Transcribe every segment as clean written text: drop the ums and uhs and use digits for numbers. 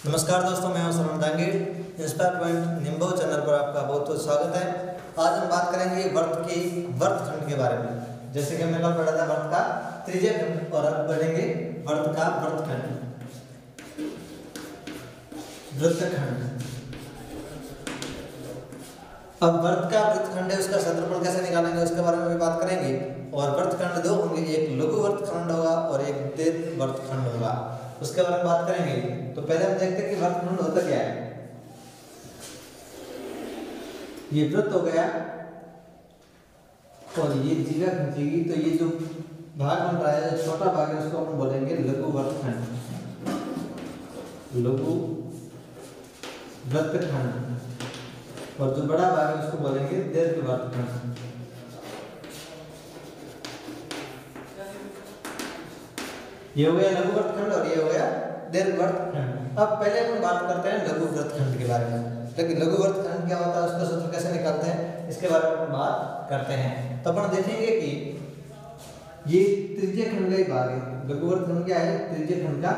नमस्कार दोस्तों, मैं हूं Sarvan Dange. Inspire point Nimbo channel पर आपका बहुत बहुत स्वागत है। आज हम बात करेंगे वर्त खंड के बारे में। जैसे कि हमने कल पढ़ा था वर्त का त्रिज्य खंड, और अब बढ़ेंगे वर्त का वृत्तखंड। अब वर्त का वृत्तखंड है, उसका क्षेत्रफल कैसे निकालेंगे उसके बारे में भी बात करेंगे। और वृत्तखंड दो होंगे, एक लघु वृत्तखंड होगा और एक दीर्घ वृत्तखंड होगा, उसके बारे में बात करेंगे। तो पहले हम देखते हैं कि वृत्तखंड होता क्या है। ये वृत्त हो गया और ये जीवा खींचेगी, तो ये जो भाग बन रहा है, जो छोटा भाग है, उसको हम बोलेंगे लघु वृत्तखंड, लघु वृत्तखंड। और जो बड़ा भाग है उसको बोलेंगे दीर्घ वृत्तखंड। ये हो गया लघु वृत्तखंड और ये हो गया दीर्घ वृत्तखंड। अब पहले हम बात करते हैं लघु वृत्तखंड के बारे में। लेकिन लघु वृत्तखंड क्या होता है, उसका सूत्र कैसे निकालते हैं, इसके बारे में बात करते हैं। तो अपन देखेंगे कि ये त्रिज्य खंड का भाग है। लघु वृत्तखंड क्या है? त्रिज्य खंड का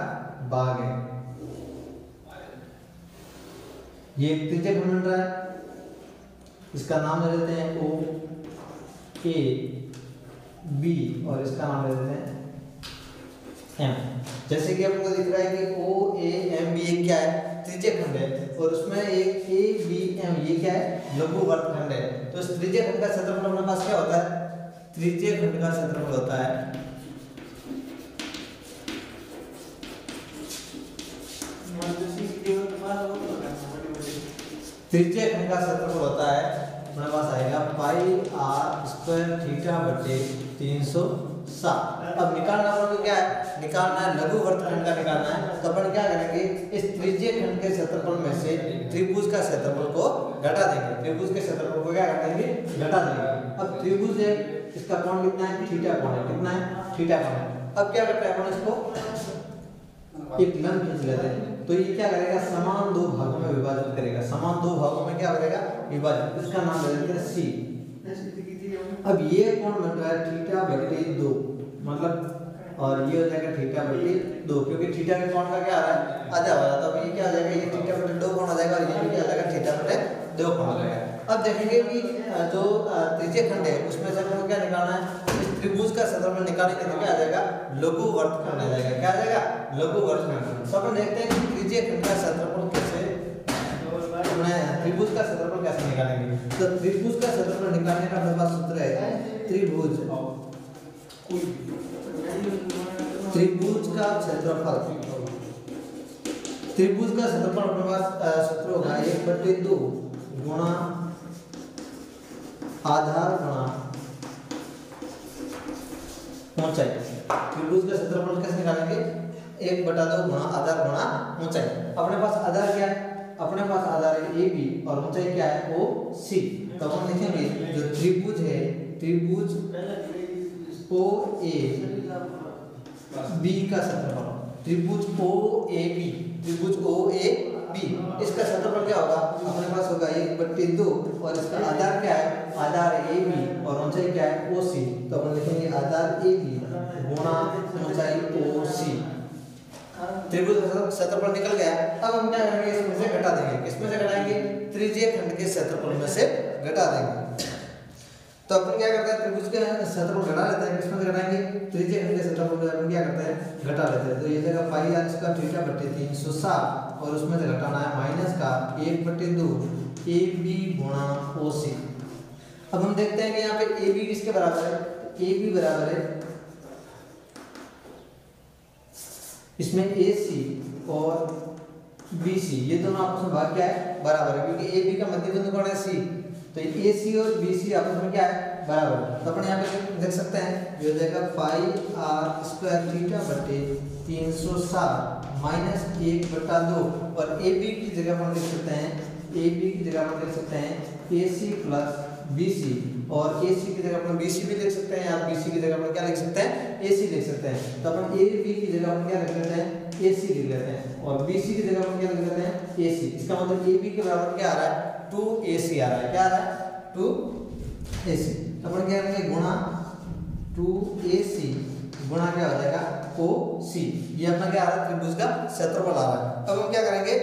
भाग है। ये त्रिज्य खंड बन रहा है, इसका नाम ले लेते हैं O A B और इसका नाम ले लेते हैं M। जैसे कि आपको दिख रहा है कि O A M B क्या है? त्रिज्य खंड है, और उसमें एक A B M ये क्या है? लघु वृत्तखंड है। तो इस त्रिज्य खंड का क्षेत्रफल अपने पास क्या होता है? त्रिज्य खंड का क्षेत्रफल होता है त्रिज्य खंड का क्षेत्रफल होता है हमारे पास आएगा पाई r स्क्वायर थीटा बटे 360। अब निकालना अपन क्या है? निकालना है लघु वृत्तखंड का निकालना है। तो अपन क्या करेंगे, इस त्रिज्य खंड के क्षेत्रफल में से त्रिभुज का क्षेत्रफल को घटा देंगे। त्रिभुज के क्षेत्रफल को क्या कर देंगे? घटा देंगे। अब त्रिभुज है, इसका कोण कितना है? थीटा कोण है। कितना है? थीटा कोण है। अब क्या करते हैं अपन इसको एक लंब खींच लेते हैं। तो ये क्या करेगा? समान दो भागों में विभाजित करेगा। समान दो भागों में क्या करेगा? विभाजित। इसका नाम ले लेते हैं C। अब ये कोण बन रहा है थीटा बटे 2, मतलब, और ये हो जाएगा थीटा बटे 2, क्योंकि थीटा के कोण का क्या आ रहा है? आधा वाला। तो अब ये क्या आ जाएगा? ये थीटा बटे 2 कोण आ जाएगा, और ये भी क्या आ जाएगा? थीटा बटे 2 कोण आ जाएगा। अब देखेंगे कि जो त्रिज्य खंड है उसमें से हमको क्या निकालना है? त्रिभुज का क्षेत्रफल निकालने के लिए क्या आ जाएगा? लघु वृत्तखंड आ जाएगा। क्या आ जाएगा? लघु वृत्तखंड। तो अपन देखते हैं कि त्रिज्य खंड का क्षेत्रफल कैसे, त्रिभुज का क्षेत्रफल कैसे निकालेंगे। तो त्रिभुज का क्षेत्रफल निकालने का हमारे पास सूत्र है त्रिभुज का क्षेत्रफल। त्रिभुज का क्षेत्रफल अपने पास सूत्र होगा 1/2 गुणा आधार गुणा ऊंचाई। त्रिभुज का क्षेत्रफल कैसे निकालेंगे? 1/2 गुणा आधार गुणा ऊंचाई। अपने पास आधार क्या है? अपने पास आधार है AB और ऊंचाई क्या है? OC। तो हम लिखेंगे जो त्रिभुज है, त्रिभुज OAB का क्षेत्रफल, त्रिभुज OAB, त्रिभुज OAB, इसका क्षेत्रफल क्या होगा? अपने पास होगा 1/2 और इसका आधार क्या है? आधार AB और ऊंचाई क्या है? OC। तो अपन लिखेंगे आधार AB गुणा ऊंचाई OC। त्रिभुज का क्षेत्रफल निकल गया। अब हम क्या करेंगे? इसमें से घटा देंगे। किसमें से घटाएंगे? त्रिज्य खंड के क्षेत्रफल में से घटा देंगे। तो अपन क्या करते हैं? त्रिभुज के क्षेत्रफल घटा लेते हैं। किसमें से घटाएंगे? त्रिज्य खंड के क्षेत्रफल में अपन क्या करते हैं? घटा लेते हैं। तो ये जगह पाई r इसका थीटा बटे 360 और उसमें से घटाना है माइनस का 1/2 AB गुणा OC। अब हम देखते हैं कि यहाँ पे AB किसके बराबर है? AB बराबर है, इसमें AC और BC ये दोनों आपस में भाग क्या है? बराबर है, क्योंकि AB का मध्य बिंदु कौन है? C। तो AC और BC आपस में क्या है? बराबर है। तो अपन यहाँ पे देख सकते हैं, ये हो जाएगा पाई r स्क्वायर थीटा बटे 360 माइनस 1/2, और AB की जगह हम लिख सकते हैं, AB की जगह हम लिख सकते हैं AC प्लस BC, और AC की जगह अपन BC भी लिख सकते हैं, या BC की जगह अपन क्या लिख सकते हैं? AC लिख सकते हैं। तो अपन AB की जगह अपन क्या लिख लेते हैं? AC लिख लेते हैं, और BC की जगह अपन क्या लिख लेते हैं? AC। इसका मतलब AB के बराबर क्या आ रहा है? 2AC आ रहा है। क्या आ रहा है? 2AC। तो अपन क्या करेंगे? गुणा 2AC गुणा क्या हो जाएगा? ओ सी, ये अपना क्या आ रहा है, त्रिभुज का क्षेत्रफल आ रहा है। अब हम क्या करेंगे,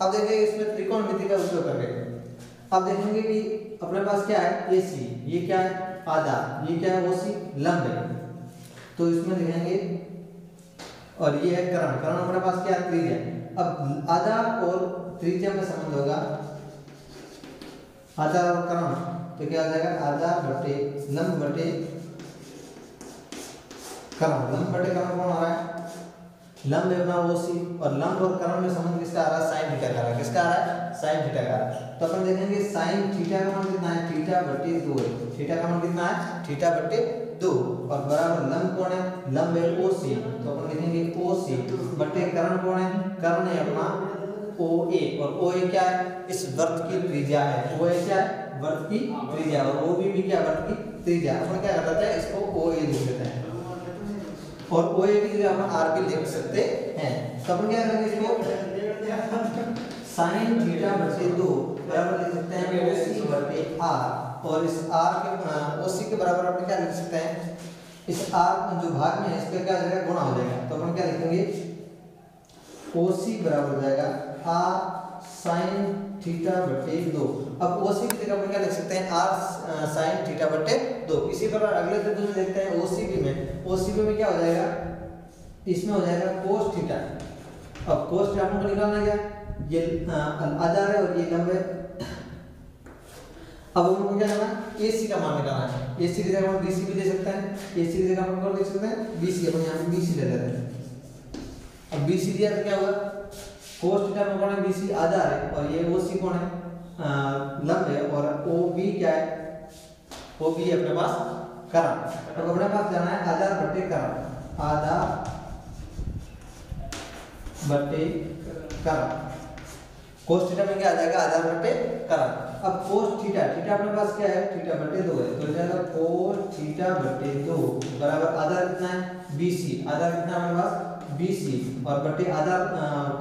अब देखेंगे इसमें त्रिकोणमिति का उपयोग करके। अब देखेंगे कि अपने पास क्या है, ए सी, ये क्या है आधा, ये क्या है ओ सी लंब है, तो इसमें लिखेंगे, और ये है कर्ण, कर्ण अपने पास क्या है त्रिज्या। अब आधा और त्रिज्या में संबंध होगा, आधा और कर्ण, तो क्या आ जाएगा आधा बटे लंब बटे कर्ण, लंब बटे कर्ण कौन आ रहा है, लंब है अपना ओसी, और लंब और कर्ण में संबंध किसका आ रहा है, साइन थीटा का आ रहा है, किसका आ रहा है साइन थीटा का आ रहा है। तो अपन देखेंगे साइन थीटा का मान कितना है, थीटा बटे 2 है, थीटा का मान कितना है थीटा बटे 2, और बराबर लंब कौन है, लंब है ओसी, तो अपन लिखेंगे ओसी बटे कर्ण कौन है, कर्ण है अपना ओए, और ओए क्या है, इस वृत्त की त्रिज्या है, ओए क्या है वृत्त की त्रिज्या, और ओबी भी क्या वृत्त की त्रिज्या। अपन क्या करते हैं इसको ओए लिख देते हैं, और ओए की जगह अपन आर भी लिख सकते हैं। तो अपन क्या करेंगे इसको साइन थीटा बटे 2 बराबर लिख सकते हैं ओसी बटे आर, और इस आर के ओसी के बराबर अपन क्या लिख सकते हैं, इस आर जो भाग में है इसका क्या हो जाएगा गुणा हो जाएगा, तो अपन क्या लिखेंगे ओसी बराबर हो जाएगा आर साइन थीटा बटे 2। अब ओसी की जगह अपन क्या लिख सकते हैं आर साइन थीटा बटे 2। इसी प्रकार अगले त्रिभुज में देखते हैं ओसीबी में, ओसीबी में क्या हो जाएगा, इसमें हो जाएगा कोस थीटा। अब कोस थीटा अपन को निकालना क्या, ये आधार है और ये लंब है। अब हमको क्या करना है एसी का मान निकालना है, एसी की जगह हम बीसी भी ले सकते हैं, एसी की जगह हम लिख सकते हैं बीसी, अपन यहाँ पे बीसी ले लेते हैं। अब बीसी दिया तो क्या हुआ, कोस थीटा में कौन है बीसी आधार है, और ये ओसी कौन है लंब है, और ओबी क्या है, ओबी अपने पास कर्ण। तो अपने पास जाना है आधार बटे कर्ण, आधार बटे कर्ण, कोस थीटा में क्या आ जाएगा आधार बटे कर्ण। अब कोस थीटा, थीटा अपने पास क्या है थीटा बटे 2 है, तो जाएगा कोस थीटा बटे 2 बराबर आधार कितना है बीसी, आधार कितना अपने पास बीसी, और बटे आधार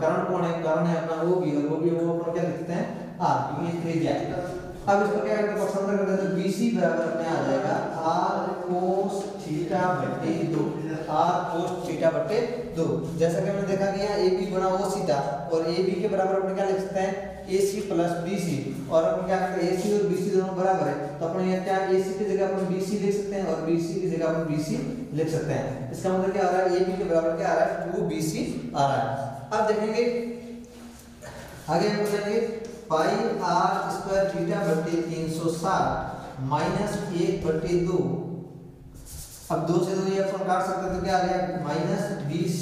कर्ण कौन है, कर्ण है अपना ओबी, और ओबी वो अपन क्या लिखते हैं आर, क्योंकि त्रिज्या है। अब इसको क्या करते हैं पक्षांतर करते हैं, तो बीसी बराबर अपने आ जाएगा आर कोस थीटा बटे 2, आर कोस थीटा बटे 2। जैसा कि हमने देखा कि यहाँ AB गुणा OC था, और AB के बराबर अपन क्या लिख सकते हैं AC प्लस BC, और अपन क्या करते हैं AC और BC दोनों बराबर है, तो अपन यहाँ क्या AC की जगह अपन BC लिख सकते हैं, और BC की जगह अपन BC लिख सकते हैं। इसका मतलब क्या आ रहा है AB के बराबर क्या आ रहा है 2BC आ रहा है। अब देखेंगे आगे हम बोलेंगे पाई आर स्क्वायर थीटा बटे 360 माइनस 1 बटे 2। अब 2 से 2 ये अपन काट सकते हैं, तो क्या आ गया माइनस BC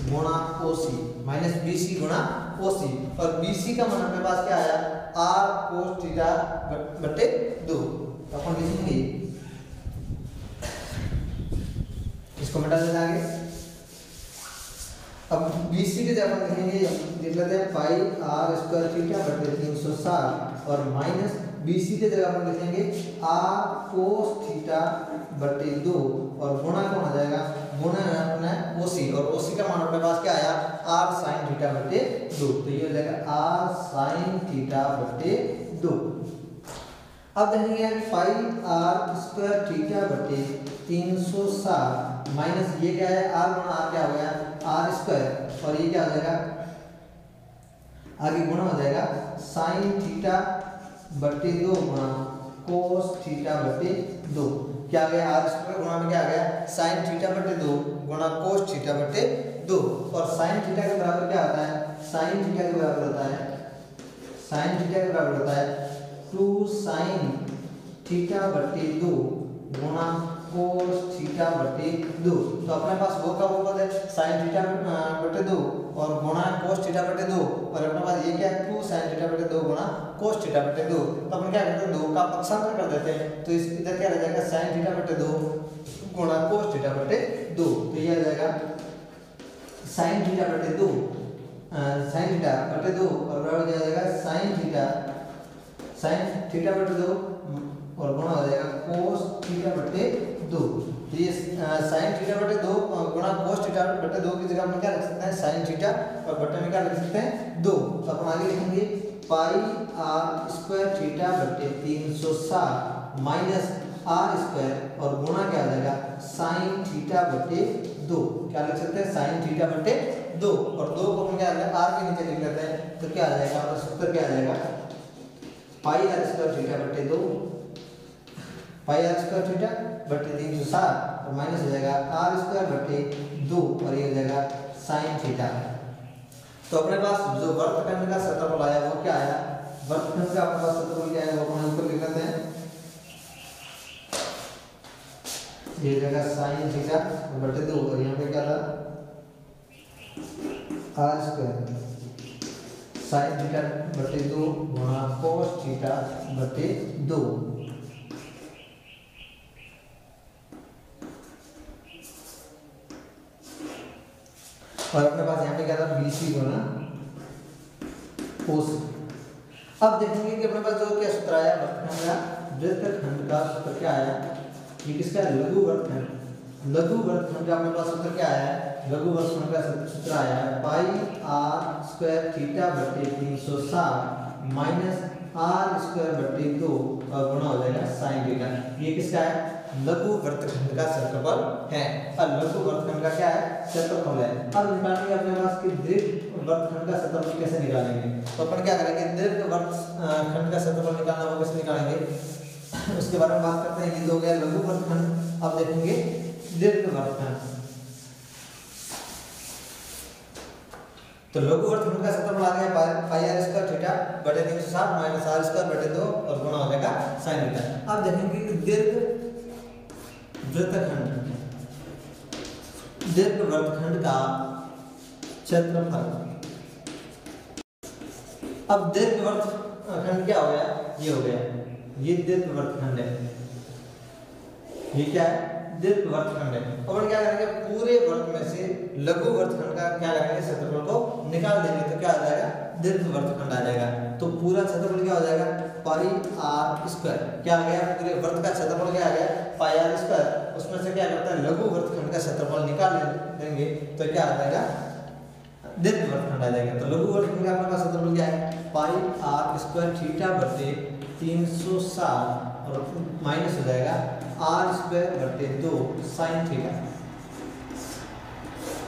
गुणा OC, माइनस BC गुणा OC, और BC का मान अपने पास क्या आया r cos थीटा बटे 2। तो अपन लिखेंगे इसको मिटा देना आगे। अब BC के जगह अपन लिखेंगे, लिख लेते हैं पाई r स्क्वायर थीटा बटे 360, और माइनस BC के जगह अपन लिखेंगे r cos थीटा बटे 2, और गुणा कौन आ जाएगा, गुणा है अपना OC, और OC का मान अपने पास क्या आया r sin थीटा बटे 2, तो ये हो जाएगा r sin थीटा बटे 2। अब देखेंगे पाई r स्क्वायर थीटा बटे 360 माइनस ये क्या है r गुणा r क्या हो गया r स्क्वायर, और ये क्या हो जाएगा आगे गुणा हो जाएगा sin थीटा बटे 2 गुणा cos थीटा बटे 2। क्या आ गया r स्क्वायर गुणा में क्या आ गया sin थीटा बटे 2 गुणा cos थीटा बटे 2, और sin थीटा के बराबर क्या होता है, sin थीटा के बराबर होता है, sin थीटा के बराबर होता है 2 sin थीटा बटे 2 गुणा cos थीटा बटे 2। तो अपने पास वो का वो पद है sin थीटा बटे 2 और गुणा cos थीटा बटे 2, और अपने पास ये क्या है 2 sin थीटा बटे 2 गुणा cos थीटा बटे 2। तो अपन क्या करते हैं 2 का पक्षांतर कर देते हैं, तो इस इधर क्या रह जाएगा sin थीटा बटे 2 गुणा cos थीटा बटे 2, तो ये आ जाएगा sin थीटा बटे 2 sin थीटा बटे 2, और बराबर हो जाएगा sin थीटा बटे 2 और गुणा हो जाएगा cos थीटा बटे 2। तो ये sin थीटा बटे 2 गुणा cos थीटा बटे 2 की जगह हम क्या लिख सकते हैं sin थीटा, और बटे में क्या लिख सकते हैं 2। तो अपन आगे लिखेंगे पाई r स्क्वायर थीटा बटे 360 माइनस आर स्क्वायर और गुणा क्या हो जाएगा साइन थीटा बटे 2। क्या लिख सकते हैं साइन थीटा बटे 2 और 2 को हम क्या आर के नीचे लिख लेते हैं तो क्या आ जाएगा हमारा सूत्र क्या आ जाएगा पाई आर स्क्वायर थीटा बटे 2 पाई आर स्क्वायर थीटा बटे 360 और माइनस हो जाएगा आर स्क्वायर बटे 2 और ये हो जाएगा साइन थीटा। तो अपने पास जो वर्तखंड का क्षेत्रफल आया वो क्या आया वर्तखंड का अपने पास क्षेत्रफल क्या है वो अपन ऊपर लिख लेते हैं। ये जगह साइन थीटा बटे 2 और यहाँ पे क्या था आर स्क्वायर साइन थीटा बटे 2 गुणा कोस थीटा बटे 2। और अपने पास यहाँ पे क्या था BC गुणा OC। अब देखेंगे कि अपने पास जो क्या सूत्र आया वर्तखंड का वृत्तखंड का सूत्र क्या आया ये किसका लघु वर्तखंड लघु वर्तखंड का अपने पास सूत्र क्या आया है लघु वर्तखंड का सूत्र आया है पाई आर स्क्वायर थीटा बटे 360 माइनस आर स्क्वायर बटे 2 और गुणा हो जाएगा साइन थीटा। ये किसका है लघु वर्तखंड का क्षेत्रफल है। और लघु वर्तखंड का क्या है क्षेत्रफल है। अब निकालेंगे अपने पास कि दीर्घ वर्तखंड का क्षेत्रफल कैसे निकालेंगे। तो अपन क्या करेंगे दीर्घ वर्तखंड का क्षेत्रफल निकालना वो कैसे निकालेंगे उसके बारे में बात करते हैं। ये हो गया लघु वर्तखंड। अब देखेंगे दीर्घ वर्तखंड। तो लघु वर्तखंड का क्षेत्रफल आ गया पाई आर स्क्वायर थीटा बटे 360 माइनस आर स्क्वायर बटे 2 और गुणा हो जाएगा साइन थीटा। अब देखेंगे कि दीर्घ वृत्तखंड दीर्घ वृत्तखंड का क्षेत्रफल। अब दीर्घ वृत्तखंड क्या हो गया ये हो गया ये दीर्घ वृत्तखंड है। ये क्या है दीर्घ वृत्तखंड है। अब क्या करेंगे पूरे वृत्त में से लघु वृत्तखंड का क्या करेंगे क्षेत्रफल को निकाल देंगे तो क्या आ जाएगा दीर्घ वृत्तखंड आ जाएगा। तो पूरा क्षेत्रफल क्या हो जाएगा पाई आर स्क्वायर क्या आ गया पूरे वृत्त का क्षेत्रफल क्या आ गया पाई आर स्क्वायर। उसमें से क्या करता है लघु वृत्तखंड का क्षेत्रफल निकाल देंगे तो क्या आ जाएगा दीर्घ वृत्तखंड आ जाएगा। तो लघु वृत्तखंड का अपने पास क्षेत्रफल क्या है पाई आर स्क्वायर थीटा बटे 360 और माइनस हो जाएगा आर स्क्वायर बटे 2 साइन थीटा।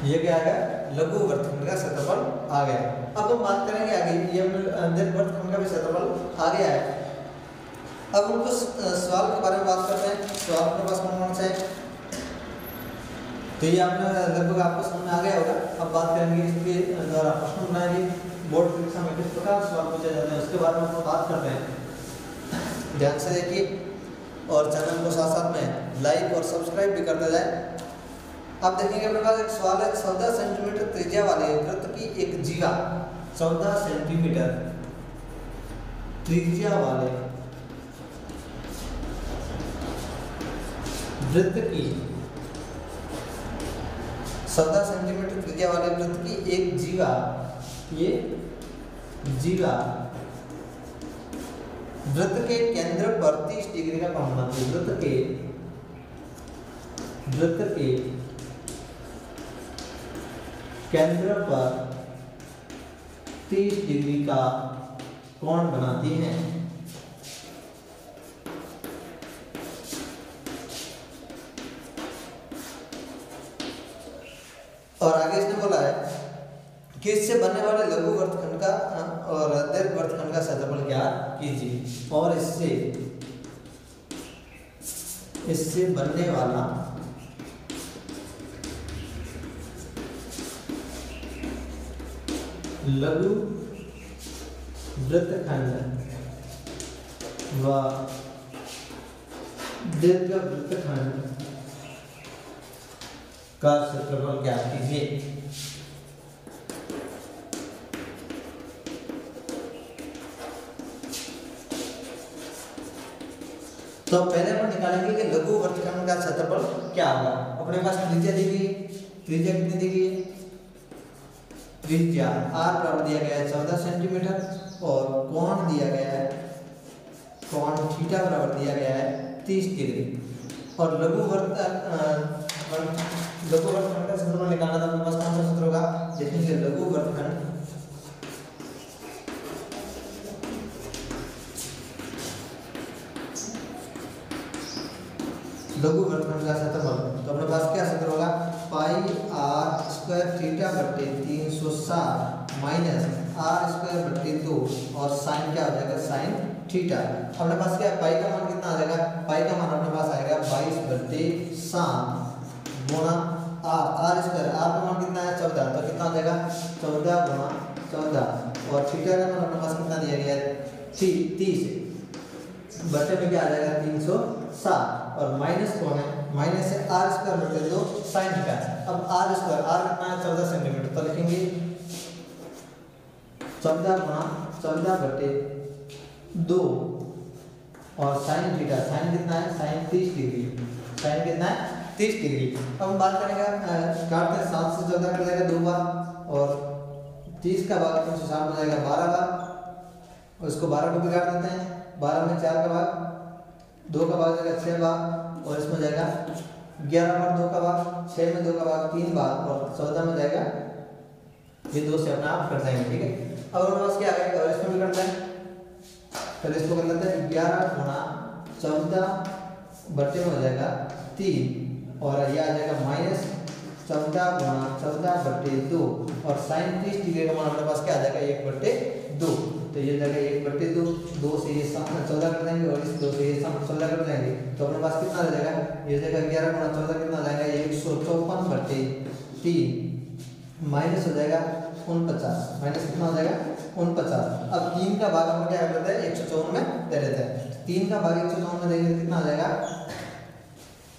ये क्या आ गया लघु वृत्तखंड का क्षेत्रफल आ गया। अब हम बात करेंगे आगे ये दीर्घ वृत्तखंड का भी क्षेत्रफल आ गया है। अब हम कुछ सवाल के बारे में बात करते हैं। सवाल अपने पास कौन कौन सा है तो ये आपने लगभग आपको समझ में आ गया होगा। अब बात करेंगे इसके द्वारा प्रश्न बनाएंगे बोर्ड परीक्षा में किस प्रकार सवाल पूछे जाते हैं उसके बारे में हम बात करते हैं। ध्यान से देखिए और चैनल को साथ साथ में लाइक और सब्सक्राइब भी करते जाए। अब देखेंगे अपने पास एक सवाल है 14 सेंटीमीटर त्रिज्या वाले वृत्त की एक जीवा 14 सेंटीमीटर त्रिज्या वाले वृत्त की 14 सेंटीमीटर त्रिज्या वाले वृत्त की एक जीवा ये जीवा वृत्त के केंद्र पर 30 डिग्री का कोण बनाती है। वृत्त के केंद्र पर 30 डिग्री का कोण बनाती है। और आगे इसने बोला है कि इससे बनने वाले लघु वर्तखंड का और दीर्घ वर्तखंड का क्षेत्रफल ज्ञात कीजिए। और इससे बनने वाला लघु वृत्तखंड व दीर्घ वृत्तखंड का क्षेत्रफल ज्ञात कीजिए। तो पहले हम निकालेंगे कि लघु वर्तखंड का क्षेत्रफल क्या होगा। अपने पास त्रिज्या दी गई त्रिज्या कितनी दी गई त्रिज्या r बराबर दिया गया है 14 सेंटीमीटर और कोण दिया गया है कोण थीटा बराबर दिया गया है 30 डिग्री। और लघु वर्तखंड का क्षेत्रफल निकालना था। अपने पास कौन सा सूत्र होगा देखेंगे लघु वर्तखंड लघु वृत्तखंड का क्षेत्रफल, तो अपने पास क्या सूत्र होगा, पाई आर स्क्वायर थीटा बट्टे 360 माइनस आर स्क्वायर बट्टे 2 और साइन क्या हो जाएगा, साइन थीटा। अपने पास क्या है, पाई का मान कितना आ जाएगा, पाई का मान अपने पास आएगा 22/7 गुणा आर स्क्वायर, आर का मान कितना है 14, तो कितना हो जाएगा 14 गुणा 14 और थीटा का मान अपने पास कितना दिया गया है 30 बटे में क्या आ जाएगा 360 और माइनस कौन है, माइनस है आर स्क्वायर बटे 2 साइन थीटा। अब आर स्क्वायर, आर कितना है 14 सेंटीमीटर, तो लिखेंगे 14 गुणा 14 बटे 2 और साइन थीटा, साइन कितना है, साइन 30 डिग्री, साइन कितना है 30 डिग्री। अब हम बात करेंगे, काटते हैं 7 से 14 कर जाएगा 2 बार और 30 का भाग 360 हो जाएगा 12 बार और इसको 12 को भी काट देते हैं, 12 में 4 का भाग, 2 का भाग जाएगा 6 बार और इसमें जाएगा 11 बार 2 का भाग, 6 में 2 का भाग 3 बार और 14 में जाएगा ये 2 से अपना आप कट जाएंगे, ठीक है। अब हमारे पास क्या आ गया और इसमें भी कटता है, पहले इसको कर लेते हैं 11 गुणा 14 बटे में हो जाएगा 3 और ये आ जाएगा माइनस 14 गुणा 14 बटे 2 और साइन 30 डिग्री का मान हमारे पास क्या आ जाएगा 1/2, तो ये जाएगा 1/2, 2 से ये 14 कर देंगे और इस 2 से ये 14 कर देंगे, तो अपने पास कितना आ जाएगा, ये जाएगा 11 गुणा 14 कितना आ जाएगा 154/3 माइनस हो जाएगा 49, माइनस कितना हो जाएगा 49। अब 3 का भाग हम क्या करते हैं 154 में दे देते हैं, 3 का भाग 154 में देंगे तो कितना आ जाएगा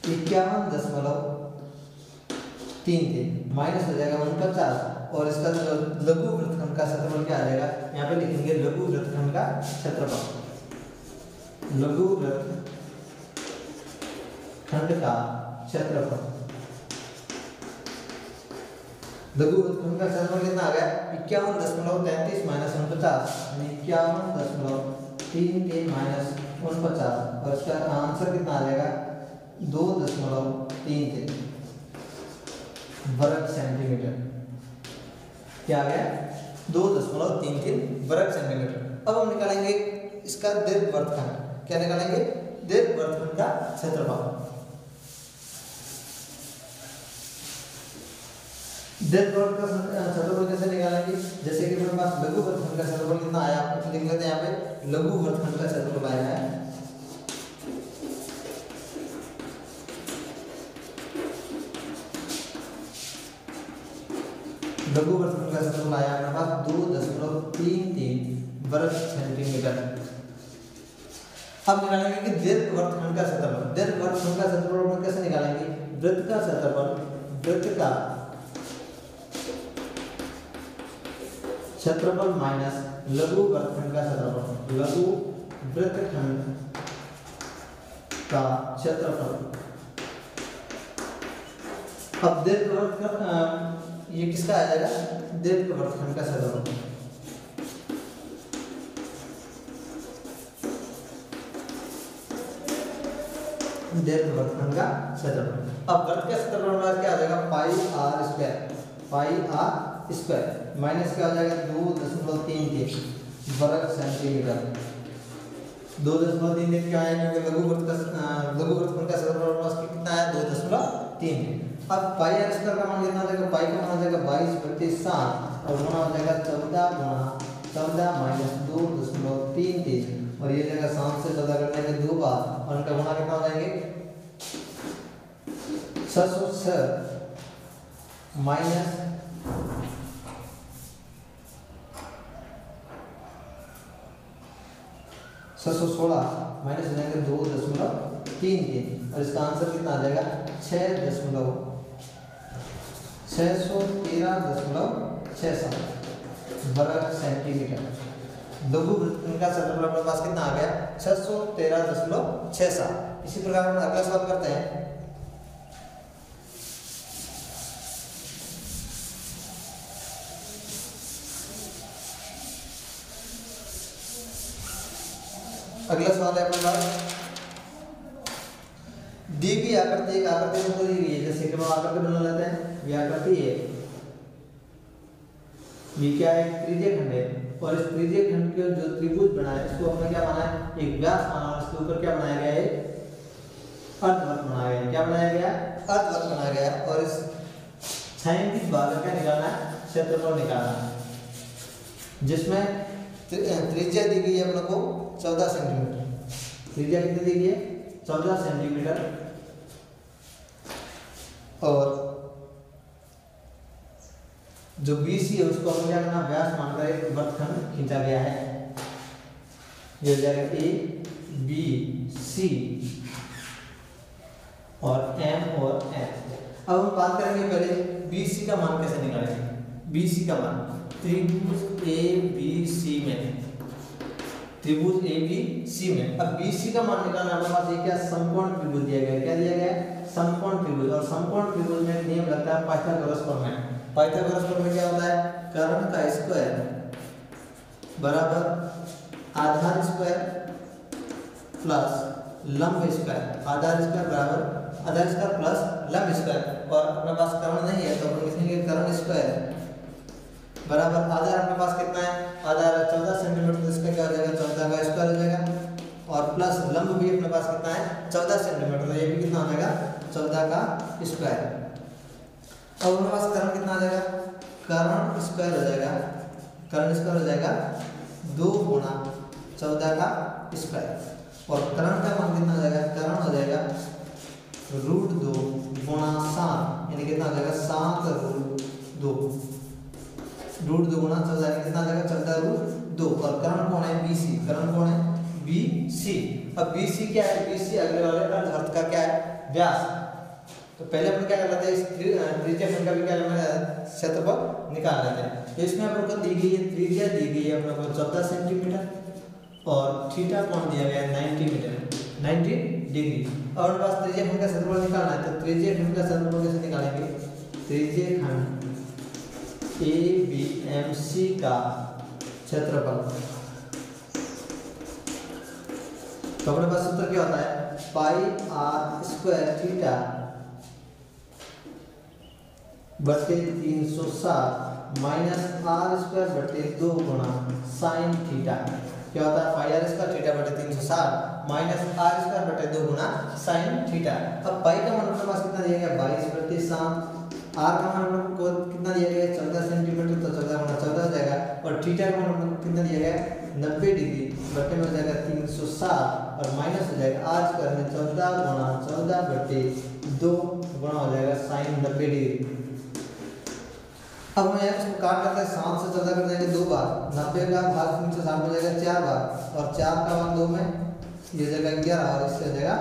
51.33 माइनस हो जाएगा 49 और इसका जो लघु वृत्तखंड का क्षेत्रफल क्या आ जाएगा, यहाँ पे लिखेंगे लघु वृत्तखंड का क्षेत्रफल, लघु वृत्तखंड का क्षेत्रफल, लघु वृत्तखंड का क्षेत्रफल कितना आ गया 51.33 माइनस 49, 51.33 माइनस 49 और इसका आंसर कितना आ जाएगा 2.33 वर्ग सेंटीमीटर, क्या आ गया 2.33 वर्ग सेंटीमीटर। अब हम निकालेंगे इसका दीर्घवृत्तखंड, क्या निकालेंगे दीर्घवृत्तखंड का क्षेत्रफल। दीर्घवृत्त का क्षेत्रफल कैसे निकालेंगे, जैसे कि मेरे पास लघु वृत्तखंड का क्षेत्रफल कितना आया, आप लिख लेते हैं यहाँ पे लघु वृत्तखंड का क्षेत्रफल आया है लघु वृत्तखंड का क्षेत्रफल आया हमारे पास 2.33 वर्ग सेंटीमीटर। अब निकालेंगे कि दीर्घवृत्तखंड का क्षेत्रफल, दीर्घवृत्तखंड का क्षेत्रफल कैसे निकालेंगे, वृत्त का क्षेत्रफल, वृत्त का क्षेत्रफल माइनस लघु वृत्तखंड का क्षेत्रफल, लघु वृत्तखंड का क्षेत्रफल। अब दीर्घवृत्त ये किसका आ जाएगा दीर्घवृत्तखंड का क्षेत्रफल, दीर्घवृत्तखंड का क्षेत्रफल। अब वृत्त का क्षेत्रफल हमारा क्या आ जाएगा पाई आर स्क्वायर माइनस क्या हो जाएगा 2.33 वर्ग सेंटीमीटर, 2.33 क्या है क्योंकि लघु वृत्तखंड का क्षेत्रफल कितना है 2.3। अब पाई आर स्क्वायर का मान कितना हो जाएगा, पाई का मान हो जाएगा 22/7 और गुणा हो जाएगा 14 गुणा 14 माइनस 2.33 और ये जाएगा 7 से 14 करने के 2 बार और उनका गुणा कितना हो जाएंगे 606 माइनस 616 माइनस हो जाएंगे 2.33 और इसका आंसर कितना आ जाएगा 613.67 वर्ग सेंटीमीटर। लघु वृत्तखंड का क्षेत्रफल अपने पास कितना आ गया 613.67। इसी प्रकार हम अगला सवाल करते हैं। अगला सवाल है अपने पास दी गई आकृति, एक आकृति में दी गई है, जैसे कि हम आकृति बना लेते हैं। ये आकृति है, ये क्या है त्रिज्यीय खंड है और इस त्रिज्यीय खंड के जो त्रिभुज बना है इसको हमने क्या माना है एक व्यास माना और इसके ऊपर क्या बनाया गया है अर्धवृत्त बनाया गया। क्या बनाया गया? अर्धवृत्त बनाया गया। और इस 6 इंच भाग का निकालना है, क्षेत्रफल निकालना है, जिसमें त्रिज्या दी गई है अपने को 14 सेंटीमीटर। त्रिज्या कितनी दी गई है? 14 सेंटीमीटर। और जो BC है उसको हम क्या करना, व्यास मानकर एक वृत्तखंड खींचा गया है। ये हो जाएगा ABC और M और N। अब हम बात करेंगे पहले BC का मान कैसे निकालेंगे। BC का मान त्रिभुज ABC में, त्रिभुज ABC में अब BC का मान निकालना हमारे पास ये क्या, समकोण त्रिभुज दिया गया है। क्या दिया गया है? समकोण त्रिभुज। और समकोण त्रिभुज में नियम लगता है पाइथागोरस प्रमेय। पाइथागोरस प्रमेय क्या होता है? कर्ण का स्क्वायर बराबर आधार स्क्वायर प्लस लंब स्क्वायर। आधार स्क्वायर बराबर आधार स्क्वायर प्लस लंब स्क्वायर। और अपने पास कर्ण नहीं है तो अपन लिखेंगे कर्ण स्क्वायर बराबर आधार अपने पास कितना है? आधार 14 सेंटीमीटर, तो इसका क्या हो जाएगा? 14 का स्क्वायर हो जाएगा। और प्लस लंब भी अपने पास कितना है? 14 सेंटीमीटर, तो ये भी कितना हो जाएगा? 14 का स्क्वायर। अब अपने पास कर्ण कितना आ जाएगा? कर्ण स्क्वायर हो जाएगा, कर्ण स्क्वायर हो जाएगा 2 गुणा 14 का स्क्वायर। और कर्ण का मान कितना हो जाएगा? कर्ण हो जाएगा √2 गुणा 7, यानी कितना हो जाएगा? 7√2। √2 गुणा 14 यानी कितना आ जाएगा? 14√2। और कर्ण कौन है? BC। कर्ण कौन है? BC। अब BC क्या है? BC अगले वाले अर्धवृत्त का क्या है? व्यास। तो पहले अपन क्या कर लेते हैं, इस त्रिज्या खंड का भी क्या करना है? क्षेत्रफल निकाल लेते हैं। तो इसमें अपन को दी गई है, त्रिज्या दी गई है अपने को 14 सेंटीमीटर और थीटा कोण दिया गया है 90 मीटर, 90 डिग्री। और हमारे पास त्रिज्या खंड का क्षेत्रफल निकालना है, तो त्रिज्या खंड का क्षेत्रफल कैसे निकालेंगे? त्रिज्या खंड ABMC का क्षेत्रफल, तो अपने पास सूत्र क्या होता है? पाई r स्क्वायर थीटा बटे 360 माइनस r स्क्वायर बटे 2 गुणा साइन थीटा। क्या होता है? पाई r स्क्वायर थीटा बटे 360 माइनस r स्क्वायर बटे 2 गुणा साइन थीटा। अब पाई का मान अपने पास कितना दिया गया? 22/7। r का मान अपने को कितना दिया गया? 14 सेंटीमीटर, तो 14 गुणा 14 हो जाएगा। और थीटा का मान कितना दिया गया? 90 डिग्री बटे में हो जाएगा 360 और माइनस हो जाएगा r स्क्वायर में 14 गुणा 14 बटे 2 गुणा हो जाएगा साइन 90 डिग्री। अब हम यहाँ इसको काट करके 7 से 14 कर देंगे 2 बार, 90 का भाग 360 हो जाएगा 4 बार, और 4 का मान 2 में ये हो जाएगा 11 और इससे हो जाएगा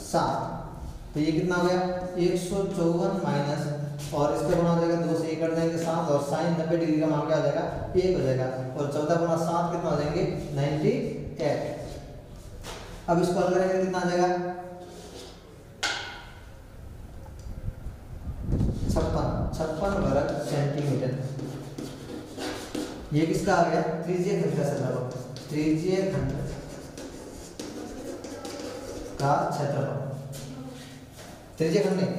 7। तो ये कितना हो गया? 154 माइनस और इसका गुणा हो जाएगा 2 से 1 कर देंगे 7 और साइन 90 डिग्री का मान क्या हो जाएगा? 1 हो जाएगा। और 14 गुणा 7 कितना हो जाएंगे? 98। अब इसको हल करेंगे कितना आ जाएगा? 56 वर्ग सेंटीमीटर। ये किसका आ गया? त्रिज्या खंड का क्षेत्रफल। त्रिज्या खंड का क्षेत्रफल, त्रिज्या खंड नहीं,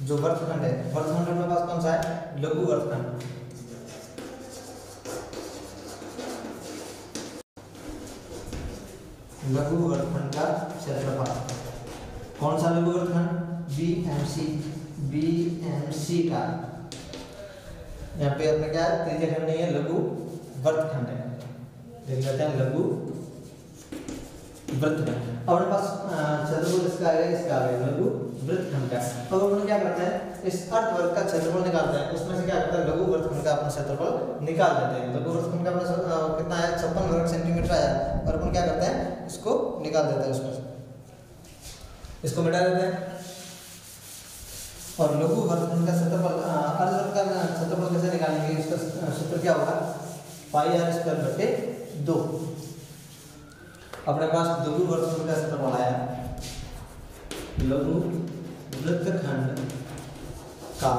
जो वृत्तखंड है, वृत्तखंड अपने पास कौन सा है? लघु वृत्तखंड। लघु वृत्तखंड का क्षेत्रफल कौन सा लघु वृत्तखंड? BMC का। यहाँ पे अपने क्या है? त्रिज्या खंड नहीं है, लघु वृत्तखंड है। देख लेते हैं लघु वृत्तखंड। और हमारे पास क्षेत्रफल इसका है, इसका है लघु वृत्तखंड का। अब अपन क्या करते हैं? इस अर्धवृत्त का क्षेत्रफल निकालते हैं, उसमें से क्या करते हैं? लघु वृत्तखंड का अपन क्षेत्रफल निकाल देते हैं। लघु वृत्तखंड का अपना कितना है? 56 वर्ग सेंटीमीटर आया। और अपन क्या करते हैं? इसको निकाल देते हैं, उसमें से इसको मिटा देते हैं। और लघु वृत्तखंड का क्षेत्रफल, अर्धवृत्त का क्षेत्रफल कैसे निकालेंगे? इसका सूत्र क्या होगा? पाई r स्क्वायर बटे 2। अपने पास लघु वृत्तखंड का क्षेत्रफल आया, लघु वृत्तखंड का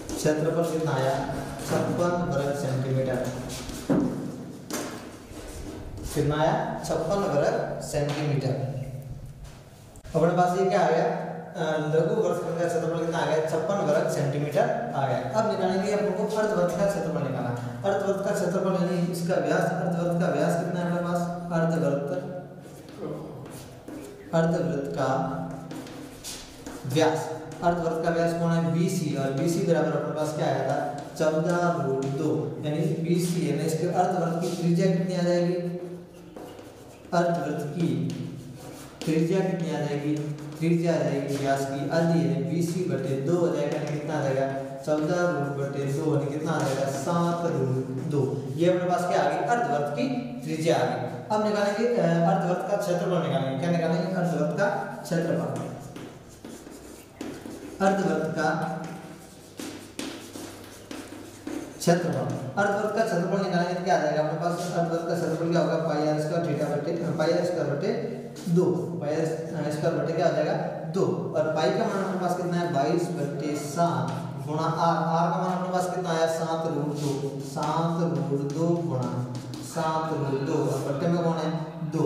क्षेत्रफल कितना आया? 56 वर्ग सेंटीमीटर। कितना आया? 56 वर्ग सेंटीमीटर। अपने पास ये क्या आ गया? लघु वृत्तखंड का क्षेत्रफल कितना आ गया? 56 वर्ग सेंटीमीटर आ गया। अब निकालेंगे अपन को अर्धवृत्त का क्षेत्रफल निकालना। अर्धवृत्त का क्षेत्रफल यानी इसका व्यास, अर्धवृत्त का व्यास कितना है हमारे पास? अर्धवृत्त अर्धवृत्त का व्यास, अर्धवृत्त का व्यास कौन है, BC, और BC बराबर अपने पास क्या आया था 14√2, यानी BC है, इसके अर्धवृत्त की त्रिज्या कितनी आ जाएगी, अर्धवृत्त की त्रिज्या कितनी आ जाएगी, त्रिज्या आ जाएगी व्यास की आधी है, BC/2 हो जाएगा, कितना आ जाएगा 14√2, कितना आ जाएगा 7√2। ये अपने पास क्या आ गई, अर्धवृत्त की त्रिज्या आ गई। अब निकालेंगे अर्धवृत्त का क्षेत्रफल निकालेंगे, क्या निकालेंगे, अर्धवृत्त का क्षेत्रफल, अर्धवृत्त का क्षेत्रफल, अर्धवृत्त का क्षेत्रफल निकालेंगे तो क्या आ जाएगा अपने पास, अर्धवृत्त का क्षेत्रफल क्या होगा πr² क्या हो जाएगा 2, और पाई का मान अपने पास कितना है 22/7 गुणा r का मान अपने पास कितना आया 7√2 गुणा 7√2, और बट्टे में कौन है 2।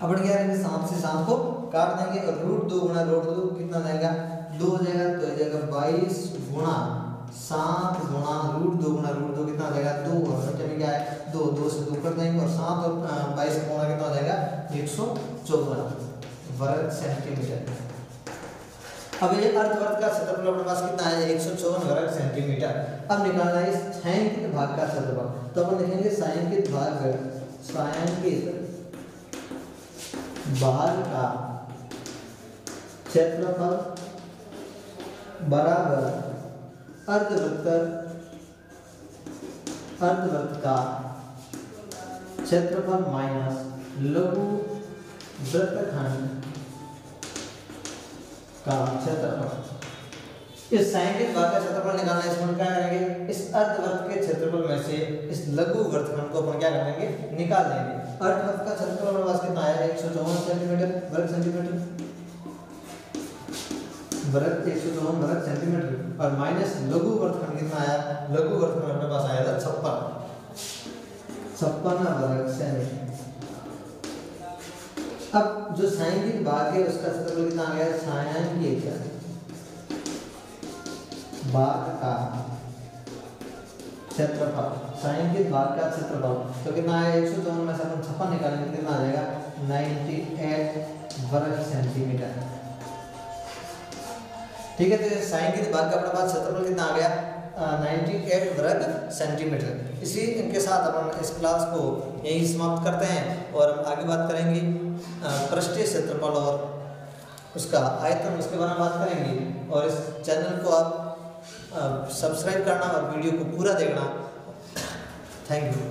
अपन क्या करेंगे 7 से 7 को काट देंगे, और √2 गुणा √2 कितना जाएगा 2 हो जाएगा, तो हो जाएगा 22 गुणा 7 गुणा √2 गुणा √2 कितना आ जाएगा 2, और बच्चे में क्या है 2 से 2 कर देंगे, और 7 और 22 गुणा कितना आ जाएगा 154 वर्ग सेंटीमीटर। अब ये अर्धवृत्त का क्षेत्रफल अपने पास कितना है 154 वर्ग सेंटीमीटर। अब निकालना है इस छायांकित भाग का क्षेत्रफल, तो अपन लिखेंगे छायांकित भाग का क्षेत्रफल बराबर अर्धवृत्त का क्षेत्रफल माइनस लघु वृत्तखंड का क्षेत्रफल। इस छायांकित भाग का क्षेत्रफल निकालना है, इसमें क्या करेंगे इस अर्धवृत्त के क्षेत्रफल में से इस लघु वृत्तखंड को अपन क्या करेंगे निकाल देंगे। अर्धवृत्त का क्षेत्रफल हमारे पास कितना आया 154 सेंटीमीटर वर्ग सेंटीमीटर, वर्ग 154 वर्ग सेंटीमीटर, और माइनस लघु वृत्तखंड कितना आया, लघु वृत्तखंड अपने पास आया था 56 वर्ग सेंटीमीटर। अब जो छायांकित भाग है उसका क्षेत्रफल कितना आ गया, छायांकित भाग का क्षेत्रफल, छायांकित भाग का क्षेत्रफल तो कितना आया 154 में से अपन 56 निकालेंगे कितना आ जाएगा 98 वर्ग सेंटीमीटर। ठीक है, तो छायांकित भाग का अपने पास क्षेत्रफल कितना आ गया 98 वर्ग सेंटीमीटर। इसी इनके साथ अपन इस क्लास को यही समाप्त करते हैं, और हम आगे बात करेंगे पृष्ठीय क्षेत्रफल और उसका आयतन, उसके बारे में बात करेंगे। और इस चैनल को आप सब्सक्राइब करना और वीडियो को पूरा देखना। Thank you.